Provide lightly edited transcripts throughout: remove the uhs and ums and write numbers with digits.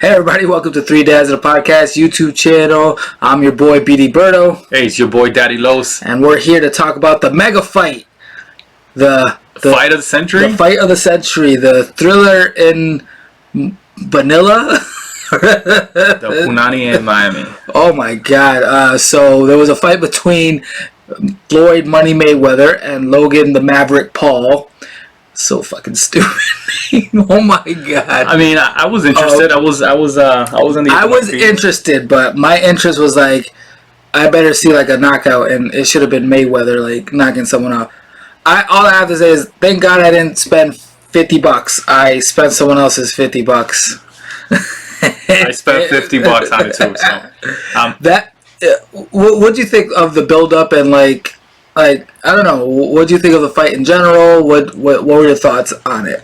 Hey everybody, welcome to Three Dads of the Podcast YouTube channel. I'm your boy BD Birdo. Hey, it's your boy Daddy Los. And we're here to talk about the mega fight. The fight of the century? The fight of the century. The thriller in Manila. The Punani in Miami. Oh my god. So there was a fight between Floyd Money Mayweather and Logan the Maverick Paul. So fucking stupid. Oh my god. I mean, I was interested. I was interested, but my interest was like, I better see like a knockout, and it should have been Mayweather like knocking someone out. All I have to say is, thank God I didn't spend $50. I spent someone else's $50. I spent $50 on it too. So what do you think of the build up and like I don't know, what do you think of the fight in general? What were your thoughts on it?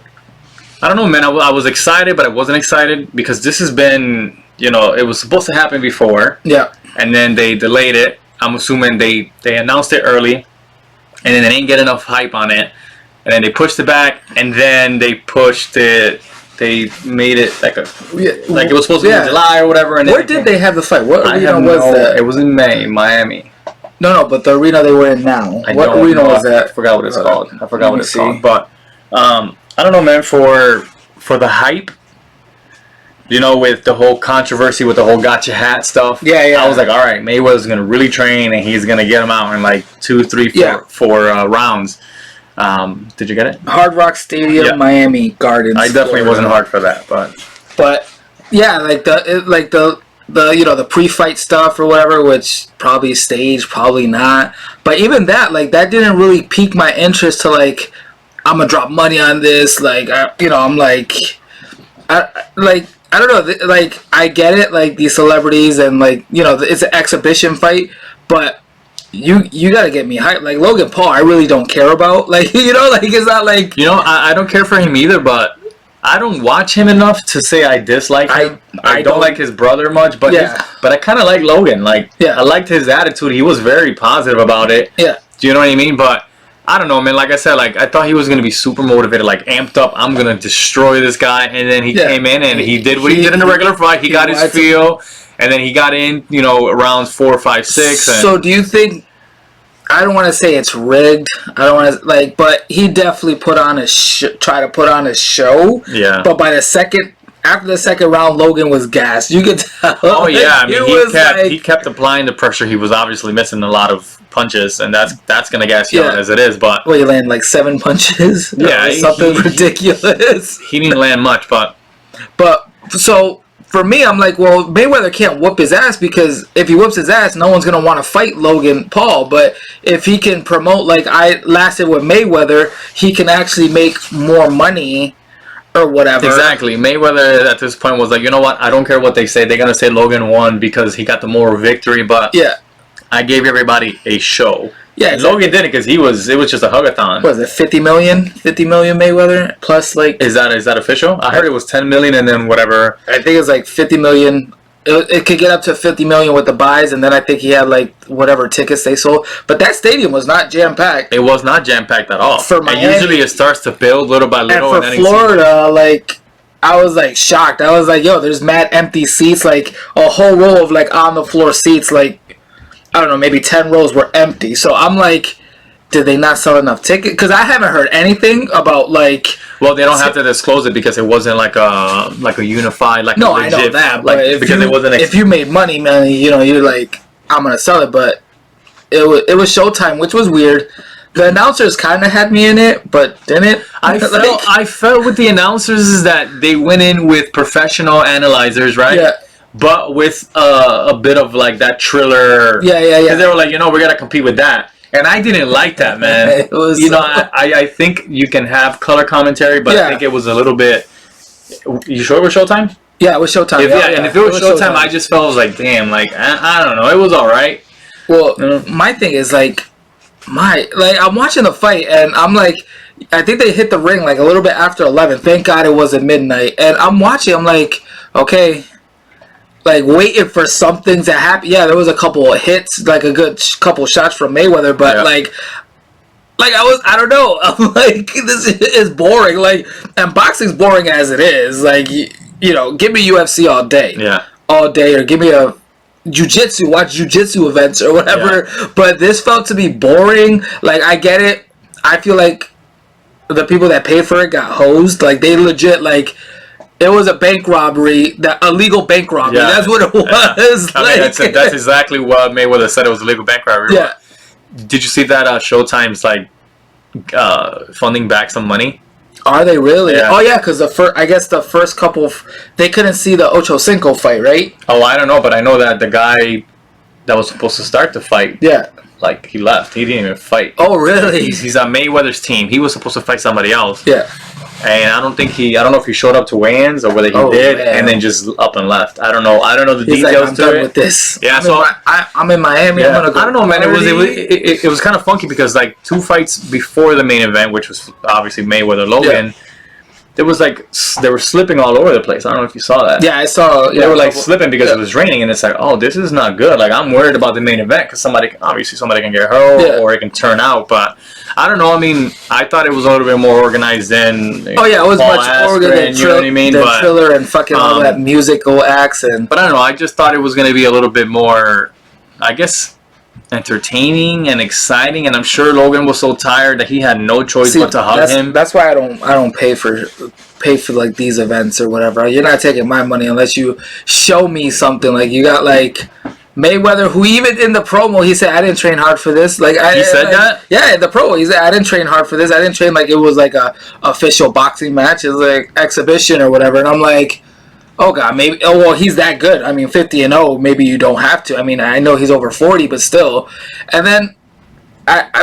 I don't know, man. I was excited, but I wasn't excited because this has been, it was supposed to happen before. Yeah. And then they delayed it. I'm assuming they announced it early, and then they didn't get enough hype on it, and then they pushed it back, and then they pushed it. They made it like it was supposed to be in July or whatever. And where did they have the fight? What arena was that? It was in Miami. No, but the arena they were in now. What arena was that? I forgot what it's called. But I don't know, man. For the hype, with the whole controversy with the whole gotcha hat stuff. Yeah. I was like, all right, Mayweather's gonna really train, and he's gonna get him out in like 2, 3, 4 rounds. Did you get it? Hard Rock Stadium, Miami Gardens. I definitely wasn't hard for that, but yeah, the pre-fight stuff or whatever, which probably staged, probably not. But even that, that didn't really pique my interest to I'm gonna drop money on this. I'm I don't know. I get it. These celebrities and it's an exhibition fight, but you gotta get me hyped. Logan Paul, I really don't care about. It's not like I don't care for him either, but I don't watch him enough to say I dislike him. I don't like his brother much, but but I kind of like Logan. I liked his attitude. He was very positive about it. Yeah. Do you know what I mean? But I don't know, man. Like I said, I thought he was gonna be super motivated, amped up. I'm gonna destroy this guy, and then he came in and he did what he did in the regular fight. He got his feel, and then he got in, rounds 4, 5, 6. So do you think? I don't want to say it's rigged. I don't want to but he definitely put on try to put on a show. Yeah. But by after the second round, Logan was gassed. You could tell. Oh yeah, I mean he kept applying the pressure. He was obviously missing a lot of punches, and that's gonna gas you out as it is. But he landed 7 punches. Yeah, something ridiculous. He didn't land much, but so. For me, I'm well, Mayweather can't whoop his ass, because if he whoops his ass, no one's going to want to fight Logan Paul. But if he can promote I lasted with Mayweather, he can actually make more money or whatever. Exactly. Mayweather at this point was like, you know what? I don't care what they say. They're going to say Logan won because he got the moral victory. But I gave everybody a show. Yeah, exactly. Logan didn't, because it was just a hug-a-thon. What was it, 50 million? 50 million Mayweather plus Is that official? I heard it was 10 million and then whatever. I think it was 50 million. It could get up to 50 million with the buys, and then I think he had whatever tickets they sold. But that stadium was not jam-packed. It was not jam-packed at all. For Miami, and usually it starts to build little by little. And for Florida, I was shocked. I was yo, there's mad empty seats, a whole row of on the floor seats, I don't know, maybe 10 rows were empty. So I'm did they not sell enough tickets? Because I haven't heard anything about Well, they don't have to disclose it because it wasn't a unified no, legit, I know that. But it wasn't. If you made money, man, you're I'm gonna sell it. But it was Showtime, which was weird. The announcers kind of had me in it, but didn't. I felt with the announcers is that they went in with professional analyzers, right? Yeah. But with a bit of that thriller. Yeah. Because they were we gotta compete with that, and I didn't like that, man. It was. I think you can have color commentary, but I think it was a little bit. You sure it was Showtime? Yeah, it was Showtime. And if it was Showtime, I just felt damn, I don't know, it was all right. Well, my thing is I'm watching the fight, and I'm I think they hit the ring a little bit after 11. Thank God it wasn't midnight, and I'm watching. I'm okay. Waiting for something to happen. Yeah, there was a couple of hits, a good couple shots from Mayweather, but I don't know. I'm this is boring. And boxing's boring as it is. give me UFC all day. Yeah. All day, or give me a watch jiu-jitsu events or whatever. Yeah. But this felt to be boring. Like, I get it. I feel like the people that paid for it got hosed. Like, they legit, like, it was a bank robbery, a legal bank robbery. Yeah. That's what it was. Yeah. I mean, that's exactly what Mayweather said. It was a legal bank robbery. Yeah. Did you see that Showtime's like funding back some money? Are they really? Yeah. Oh yeah, because I guess the first couple, they couldn't see the Ocho Cinco fight, right? Oh, I don't know, but I know that the guy that was supposed to start the fight, yeah, like he left. He didn't even fight. Oh really? He's on Mayweather's team. He was supposed to fight somebody else. Yeah. And I don't know if he showed up to weigh-ins or whether he did, man. And then just up and left. I don't know the details like, I'm to done it. with this. Yeah, I'm in Miami. Yeah. I'm gonna go. I don't know, man. It was kind of funky because like 2 fights before the main event, which was obviously Mayweather Logan. Yeah. There was like they were slipping all over the place. I don't know if you saw that. Yeah, I saw. They were like slipping because it was raining, and it's like, oh, this is not good. Like I'm worried about the main event because somebody can get hurt or it can turn out. But I don't know. I mean, I thought it was a little bit more organized than. Oh yeah, it was Paul much organized. You know what I mean? The Triller and fucking all that musical acts and. But I don't know. I just thought it was going to be a little bit more, I guess, entertaining and exciting, and I'm sure Logan was so tired that he had no choice but to hug him. That's why I don't pay for like these events or whatever. You're not taking my money unless you show me something. Like you got like Mayweather, who even in the promo he said, I didn't train hard for this. Like he said that? Yeah, in the promo he said, I didn't train hard for this. I didn't train like it was like a official boxing match. It was like exhibition or whatever. And I'm like, oh God, maybe. Oh well, he's that good. I mean, 50-0. Maybe you don't have to. I mean, I know he's over 40, but still. And then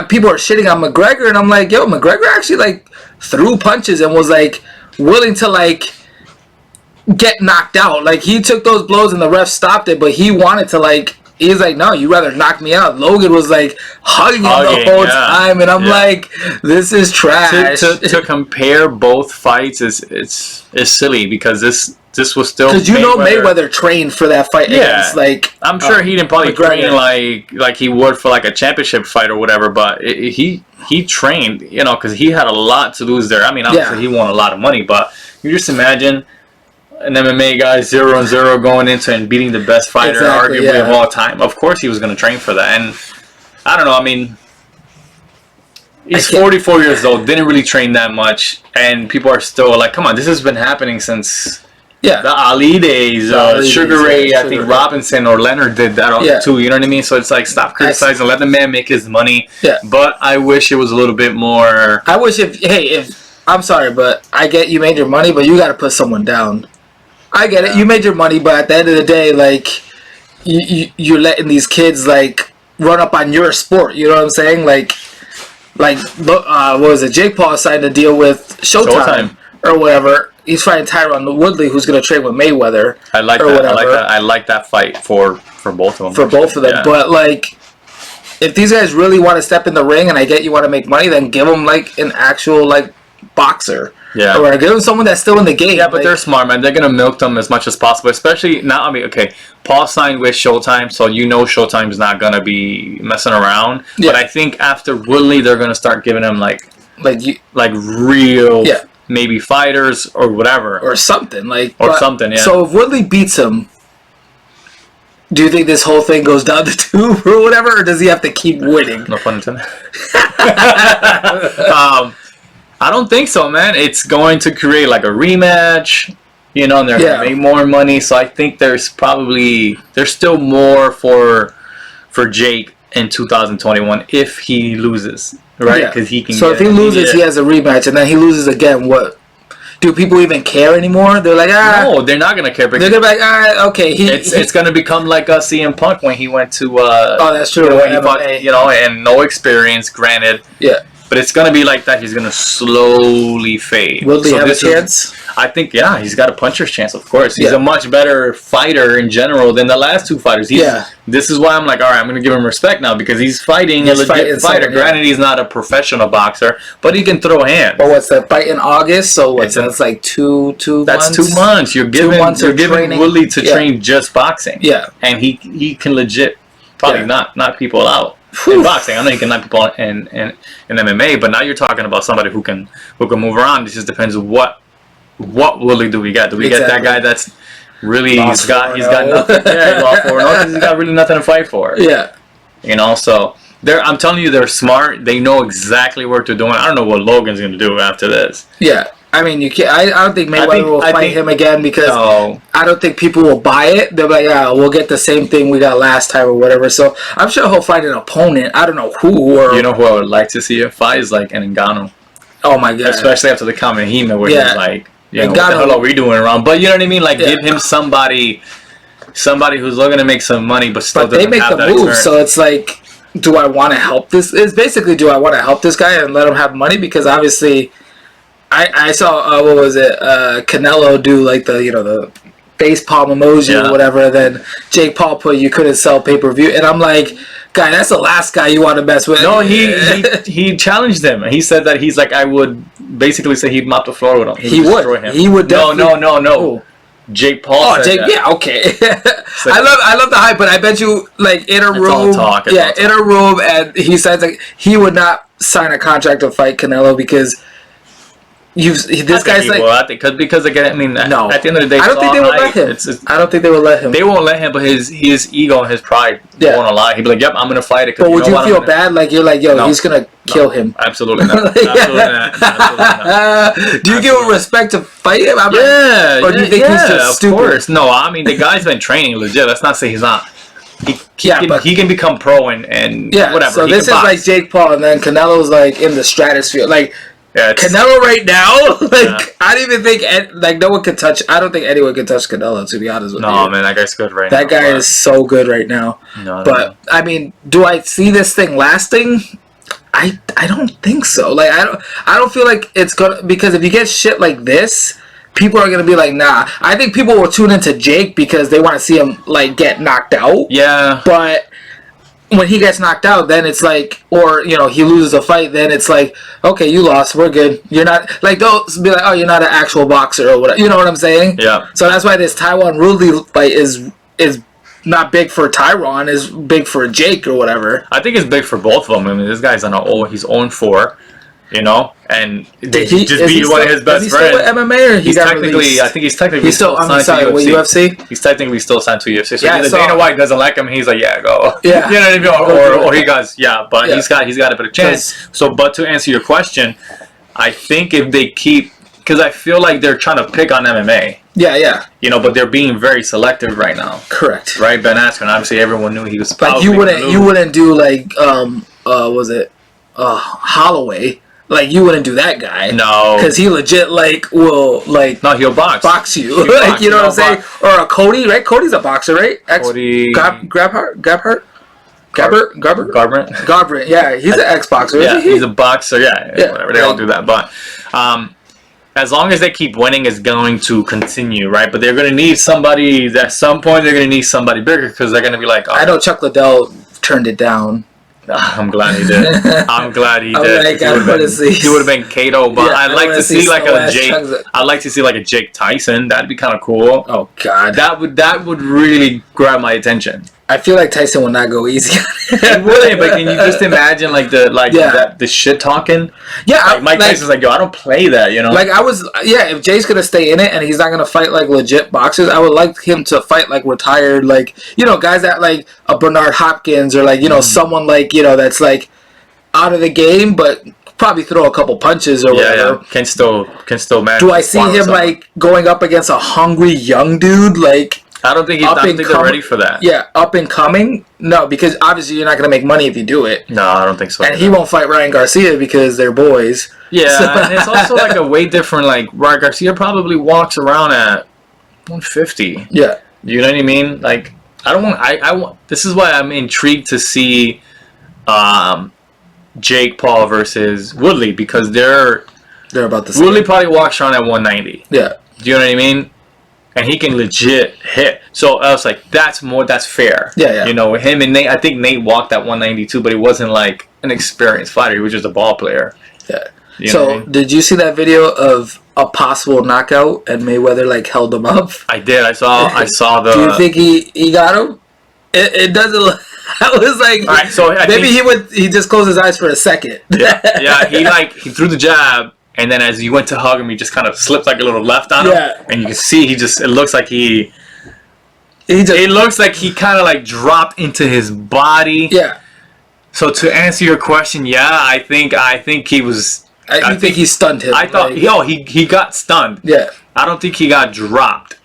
people are shitting on McGregor, and I'm like, yo, McGregor actually like threw punches and was like willing to like get knocked out. Like he took those blows and the ref stopped it, but he wanted to like. He's like, no, you rather knock me out. Logan was like hugging him the whole time, and I'm like, this is trash. To compare both fights is silly because this was still because Mayweather trained for that fight against like I'm sure he didn't probably train like he would for like a championship fight or whatever, but he trained because he had a lot to lose there. I mean obviously he won a lot of money, but you just imagine an MMA guy 0-0 going into and beating the best fighter arguably of all time. Of course he was going to train for that, and I don't know. I mean. He's 44 years old, didn't really train that much, and people are still like, come on, this has been happening since the Ali days. Sugar Ray, I think Robinson or Leonard did that too, you know what I mean? So it's like, stop criticizing, let the man make his money. Yeah. But I wish it was a little bit more... I wish if I'm sorry, but I get you made your money, but you got to put someone down. I get it, you made your money, but at the end of the day, like, you're letting these kids, like, run up on your sport, you know what I'm saying? Like, what was it? Jake Paul signed a deal with Showtime or whatever. He's fighting Tyron Woodley, who's going to train with Mayweather. I like that. I like that fight for both of them. For both of them, yeah. But like, if these guys really want to step in the ring, and I get you want to make money, then give them like an actual like boxer. Yeah. Or give them someone that's still in the game. Yeah, but they're smart, man. They're gonna milk them as much as possible. Especially now. I mean, okay, Paul signed with Showtime, so Showtime's not gonna be messing around. Yeah. But I think after Woodley, they're gonna start giving him like real maybe fighters or whatever or something something. Yeah. So if Woodley beats him, do you think this whole thing goes down to 2 or whatever, or does he have to keep winning? No pun intended. I don't think so, man. It's going to create like a rematch, and they're going to make more money. So I think there's still more for Jake in 2021 if he loses, right? Because he can. So if he loses, he has a rematch, and then he loses again. What? Do people even care anymore? They're like, no, they're not gonna care. They're gonna be like, okay. It's gonna become like a CM Punk when he went to. Oh, that's true. When he fought, and no experience, granted. Yeah. But it's going to be like that. He's going to slowly fade. Will he have a chance? I think, he's got a puncher's chance, of course. He's a much better fighter in general than the last 2 fighters. This is why I'm like, all right, I'm going to give him respect now because he's fighting a legit fighter. Granted, he's not a professional boxer, but he can throw hands. But what's that fight in August? So that's like two months? That's 2 months. You're giving Woodley to train just boxing. Yeah. And he can legit probably knock people out. In boxing, I know you can knock people in MMA, but now you're talking about somebody who can move around. It just depends what what Woodley do we get? Do we get that guy that's really he's got nothing? Yeah, he lost 4-0. He's got really nothing to fight for. Yeah. You know, so I'm telling you, they're smart. They know exactly what they're doing. I don't know what Logan's going to do after this. Yeah. I mean, you can't. I don't think Mayweather will fight him again because I don't think people will buy it. They're like, yeah, we'll get the same thing we got last time or whatever. So I'm sure he'll fight an opponent. I don't know who. Or you know who I would like to see him fight is like an Ngannou. Oh my god! Especially after the Kamehime, where he's like, you know, Ngannou, what the hell are we doing wrong? But you know what I mean? Like, give him somebody who's looking to make some money, but still doesn't have that move. So it's like, do I want to help this? It's basically, do I want to help this guy and let him have money? Because obviously, I saw what was it? Canelo do like the face palm emoji or whatever. Then Jake Paul put you couldn't sell pay-per-view, and I'm like, guy, that's the last guy you want to mess with. No, he challenged him. He said that he's like, I would basically say he'd mop the floor with him. He would destroy him. He would definitely. No. Jake Paul. Oh, Jake. That. Yeah, okay. So, I love the hype, but I bet you like in a room. All talk. In a room, and he says like he would not sign a contract to fight Canelo because. This guy's like because again, I mean, no. At the end of the day, I don't think they would let him. I don't think they would let him. They won't let him, but his ego and his pride won't allow. He'd be like, "Yep, I'm gonna fight it." But would you feel bad? Like you're like, yo, he's gonna kill him. Absolutely not. Absolutely not. Do you give him respect to fight him? Or do you think he's just stupid? Of course. No, I mean the guy's been training legit. Let's not say he's not. He can become pro and whatever. So this is like Jake Paul, and then Canelo's like in the stratosphere, like. Yeah, Canelo right now, I don't even think no one could touch. I don't think anyone can touch Canelo. To be honest with you, no man, that guy's good right now. That guy is so good right now. But I mean, do I see this thing lasting? I don't think so. Like I don't feel like it's gonna, because if you get shit like this, people are gonna be like, nah. I think people will tune into Jake because they want to see him like get knocked out. Yeah, but. When he gets knocked out, then it's like, or he loses a fight, then it's like, okay, you lost, we're good. You're not like they'll be like, oh, you're not an actual boxer or whatever. You know what I'm saying? Yeah. So that's why this Tyron Woodley fight is not big for Tyron, is big for Jake or whatever. I think it's big for both of them. I mean, this guy's he's 0-4. And he just beat one of his best friends. Is he still with MMA, or he's technically? I think he's technically still signed to UFC. With UFC. He's technically still signed to UFC. So either Dana White doesn't like him, he's like, yeah, go. Yeah, you know what I mean? Or he goes, but he's got a bit of chance. So, but to answer your question, I think if they keep, because I feel like they're trying to pick on MMA. Yeah. But they're being very selective right now. Correct. Right, Ben Askren. Obviously, everyone knew he was. Like you wouldn't do like was it Holloway. Like, you wouldn't do that guy. No. Because he legit, will, No, he'll box. Box you. Like, you know what I'm saying? Or a Cody, right? Cody's a boxer, right? Cody. Garbrandt, yeah. He's an ex-boxer, isn't he? He's a boxer, whatever. They all do that. But, as long as they keep winning, it's going to continue, right? But they're going to need somebody, at some point, they're going to need somebody bigger because they're going to be like, I know Chuck Liddell turned it down. I'm glad he did. I'm glad he did. Like, he would have been Kato, but I'd like to see like a Jake. I'd like to see like a Jake Tyson. That'd be kind of cool. Oh God, that would really grab my attention. I feel like Tyson would not go easy. He wouldn't, but can you just imagine the shit talking? Yeah, like Mike Tyson's like, yo, I don't play that, Like if Jay's gonna stay in it and he's not gonna fight like legit boxers, I would like him to fight like retired, like guys that like a Bernard Hopkins or like someone like that's like out of the game, but probably throw a couple punches or whatever. Yeah. Can still manage. Do I see him like going up against a hungry young dude like? I don't think they're ready for that. Yeah, up and coming? No, because obviously you're not going to make money if you do it. No, I don't think so. And he won't fight Ryan Garcia because they're boys. Yeah, and it's also like a way different, like, Ryan Garcia probably walks around at 150. Yeah. You know what I mean? Like, I want, this is why I'm intrigued to see Jake Paul versus Woodley, because they're about the same. Woodley probably walks around at 190. Yeah. Do you know what I mean? And he can legit hit. So I was like, that's fair. Yeah. Him and Nate, I think Nate walked at 192, but he wasn't like an experienced fighter. He was just a ball player. Yeah. So did you see that video of a possible knockout and Mayweather like held him up? I did. I saw the. Do you think he got him? It doesn't look. I was like, all right, so he just closed his eyes for a second. Yeah. He threw the jab. and then as he went to hug him, he just kind of slipped like a little left on him, and you can see it looks like it looks like he kind of like dropped into his body. Yeah. So to answer your question, yeah, I think he was. I think he stunned him. I thought, he got stunned. Yeah. I don't think he got dropped.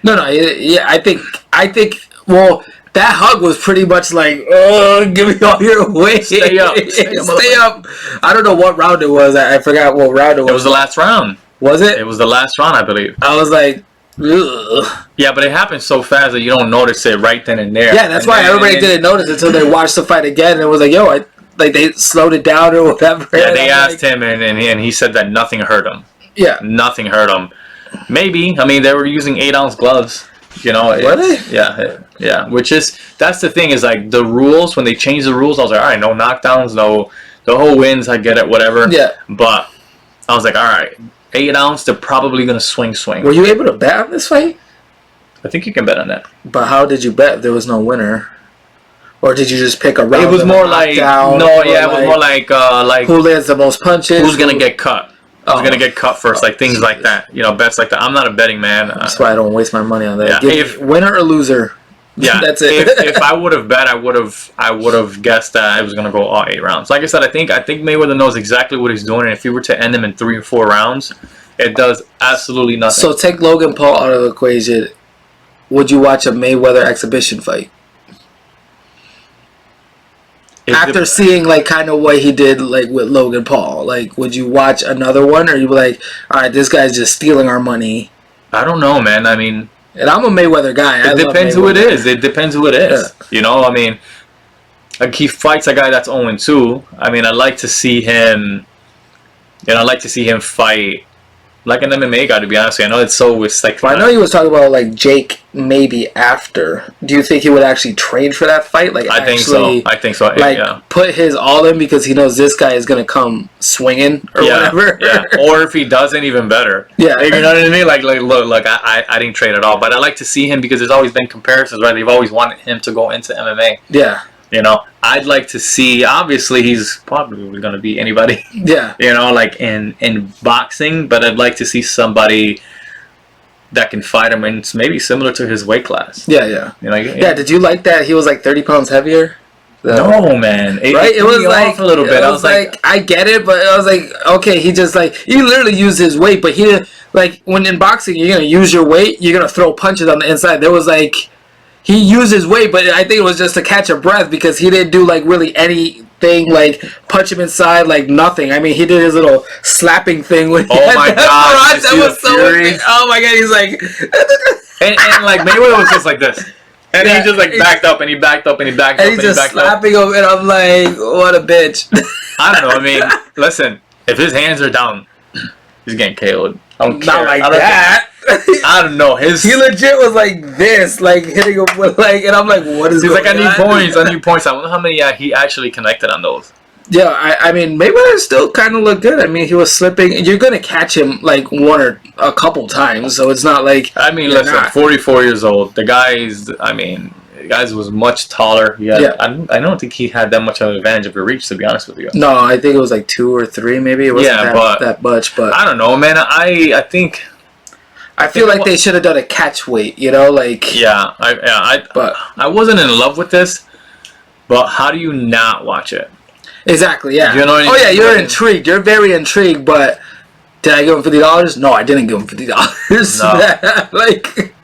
No, yeah, I think, well, that hug was pretty much like, oh, give me all your weight. Stay up. Stay up. I don't know what round it was. I forgot what round it was. It was the last round. Was it? It was the last round, I believe. I was like, ugh. Yeah, but it happened so fast that you don't notice it right then and there. Yeah, that's why everybody didn't notice until they watched the fight again, and it was like, yo, like they slowed it down or whatever. Yeah, they asked him, and he said that nothing hurt him. Yeah. Nothing hurt him. Maybe. I mean, they were using 8-ounce gloves. You know, were they? Yeah. That's the thing is like the rules, when they changed the rules, I was like, all right, no knockdowns, no whole wins, I get it, whatever. Yeah. But I was like, all right, 8-ounce, they're probably going to swing. Were you able to bet on this fight? I think you can bet on that. But how did you bet if there was no winner? Or did you just pick a round? It was more like, it was more like who lands the most punches? Who's going to get cut? Who's going to get cut first? Like things like that. You know, bets like that. I'm not a betting man. That's why I don't waste my money on that. Yeah. If winner or loser. Yeah, that's it. if I would have bet, I would have guessed that it was going to go all 8 rounds. Like I said, I think Mayweather knows exactly what he's doing, and if he were to end him in 3 or 4 rounds, it does absolutely nothing. So take Logan Paul out of the equation. Would you watch a Mayweather exhibition fight? After seeing like kind of what he did like with Logan Paul, like would you watch another one, or you be like, all right, this guy's just stealing our money? I don't know, man. I mean, and I'm a Mayweather guy. It depends who it is. It depends who it is. Yeah. You know, I mean, like he fights a guy that's 0-2. I mean, I'd like to see him. You know, I'd like to see him fight like an MMA guy. To be honest with you, I know it's like. Well, I know he was talking about like Jake maybe after. Do you think he would actually train for that fight? Like I think so. Like put his all in because he knows this guy is gonna come swinging or whatever. Yeah. Or if he doesn't, even better. Yeah. Like, you know what I mean? Like look, I didn't train at all, but I like to see him because there's always been comparisons, right? They've always wanted him to go into MMA. Yeah. You know, I'd like to see. Obviously, he's probably going to beat anybody. Yeah. You know, like in boxing, but I'd like to see somebody that can fight him, and it's maybe similar to his weight class. Yeah. You know. Yeah. Did you like that he was like 30 pounds heavier? No, man. It was like a little bit. I was like, I get it, but I was like, okay, he just like he literally used his weight, but he like when in boxing you're gonna use your weight, you're gonna throw punches on the inside. There was like. He used his weight, but I think it was just to catch a breath because he didn't do like really anything like punch him inside, like nothing. I mean, he did his little slapping thing with. Oh my god! That was so. Oh my god! He's like, and like Mayweather was just like this, and he just like backed up and he backed up and he backed up and he's just slapping him, and I'm like, what a bitch. I don't know. I mean, listen, if his hands are down, he's getting KO'd. I don't care. Not like that. I don't know. He legit was like this, like hitting him with like, and I'm like, what is? He's like, I need points. I need points. I wonder how many he actually connected on those. Yeah, I mean, Mayweather still kind of looked good. I mean, he was slipping. You're gonna catch him like one or a couple times, so it's not like. I mean, listen, 44 years old. The guy's. I mean, the guy was much taller. Yeah. I don't think he had that much of an advantage of a reach, to be honest with you. No, I think it was like 2 or 3, maybe. It wasn't that much, but I don't know, man. I think. I feel like they should have done a catch weight, you know, like. But I wasn't in love with this. But how do you not watch it? Exactly. Yeah. You know what I mean? Oh yeah, you're intrigued. You're very intrigued. But did I give him $50? No, I didn't give him $50. No. Like,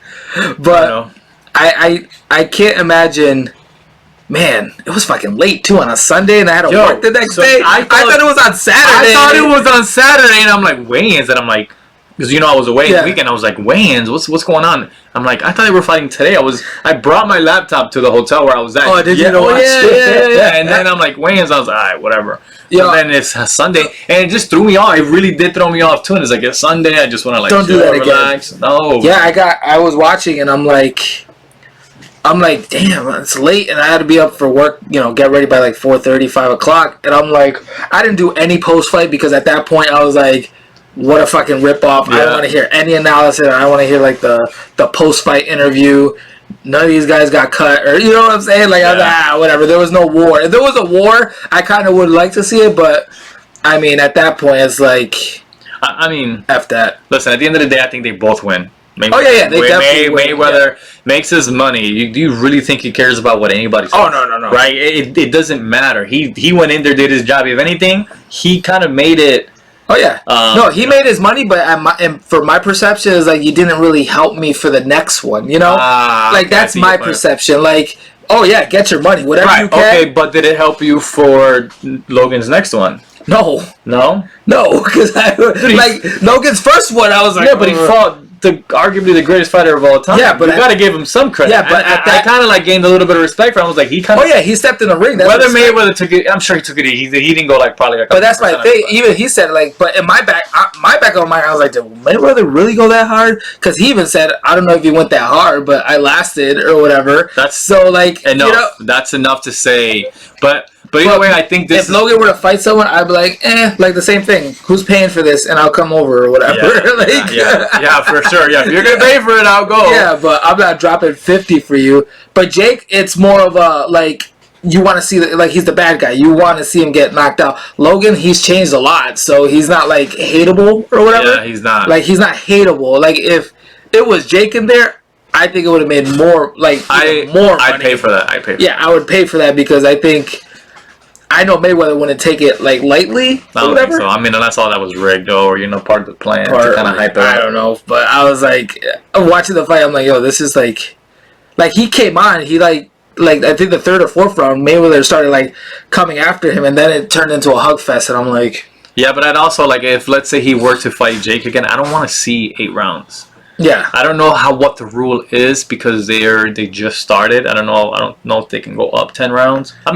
but you know. I can't imagine. Man, it was fucking late too on a Sunday, and I had to work the next day. I thought it was on Saturday. I thought it was on Saturday, and I'm like, weigh-ins, and I'm like. Because you know I was away the weekend, I was like, weigh-ins, what's going on? I'm like, I thought they were fighting today. I brought my laptop to the hotel where I was at. Oh, did you know? Yeah. And then I'm like, weigh-ins. I was like, all right, whatever. Yeah. And then it's Sunday, and it just threw me off. It really did throw me off too. And it's like it's Sunday. I just want to like don't do that relax. Again. No. Yeah, I was watching, and I'm like, damn, it's late, and I had to be up for work. You know, get ready by like 4:30, 5 o'clock, and I'm like, I didn't do any post fight because at that point I was like. What a fucking ripoff. Yeah. I don't want to hear any analysis. I want to hear like the post-fight interview. None of these guys got cut. Or you know what I'm saying? Like, I was like, whatever. There was no war. If there was a war, I kind of would like to see it. But, I mean, at that point, it's like... I mean, F that. listen. At the end of the day, I think they both win. Oh yeah, they definitely win. Mayweather makes his money. Do you really think he cares about what anybody says? Oh no. Right? It doesn't matter. He went in there, did his job. If anything, he kind of made it. Oh yeah. No, he made his money, but and for my perception is like you didn't really help me for the next one. You know, like that's my perception. Like, oh yeah, get your money, whatever you can. Okay, but did it help you for Logan's next one? No, because like Logan's first one, I was like, yeah, but he fought arguably the greatest fighter of all time. Yeah, but you got to give him some credit. Yeah, but I kind of like gained a little bit of respect for him. I was like, he kind of. Oh yeah, he stepped in the ring. Whether Mayweather took it, I'm sure he took it. He didn't go like probably. Like but that's my thing. Even he said like, but in my back of my mind, I was like, did Mayweather really go that hard? Because he even said, I don't know if he went that hard, but I lasted or whatever. That's so like enough. You know, that's enough to say, but. But either way, I think this. If Logan were to fight someone, I'd be like, like the same thing. Who's paying for this? And I'll come over or whatever. Yeah, for sure. Yeah, if you're gonna pay for it, I'll go. Yeah, but I'm not dropping 50 for you. But Jake, it's more of a like you want to see like he's the bad guy. You want to see him get knocked out. Logan, he's changed a lot, so he's not like hateable or whatever. Yeah, he's not. Like he's not hateable. Like if it was Jake in there, I think it would have made more like more money. I'd pay for that. Yeah, I would pay for that because I think. I know Mayweather wouldn't take it like lightly. I don't think so. I mean, unless all that was rigged or part of the plan to kind of hype it up. I don't know, but I was like watching the fight. I'm like, yo, this is like he came on. He like I think the third or fourth round, Mayweather started like coming after him, and then it turned into a hug fest. And I'm like, yeah, but I'd also like if let's say he were to fight Jake again, I don't want to see 8 rounds. Yeah, I don't know what the rule is because they just started. I don't know if they can go up 10 rounds. I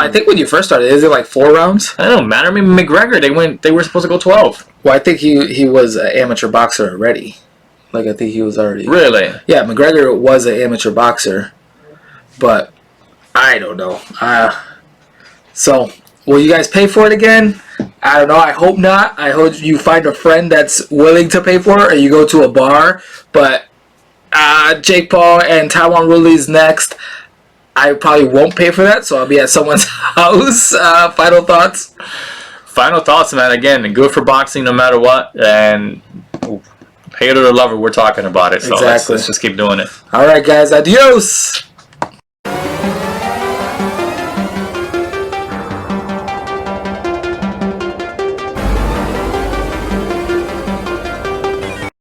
think when you first started, is it like 4 rounds? I don't matter. I mean, McGregor, they were supposed to go 12. Well, I think he was an amateur boxer already. Like I think he was already. Really? Yeah, McGregor was an amateur boxer, but I don't know. So will you guys pay for it again? I don't know. I hope not. I hope you find a friend that's willing to pay for it, or you go to a bar. But Jake Paul and Tyron Woodley's next. I probably won't pay for that, so I'll be at someone's house. Final thoughts? Final thoughts, man. Again, good for boxing no matter what. And hater or lover, we're talking about it. So exactly. let's just keep doing it. All right, guys. Adios.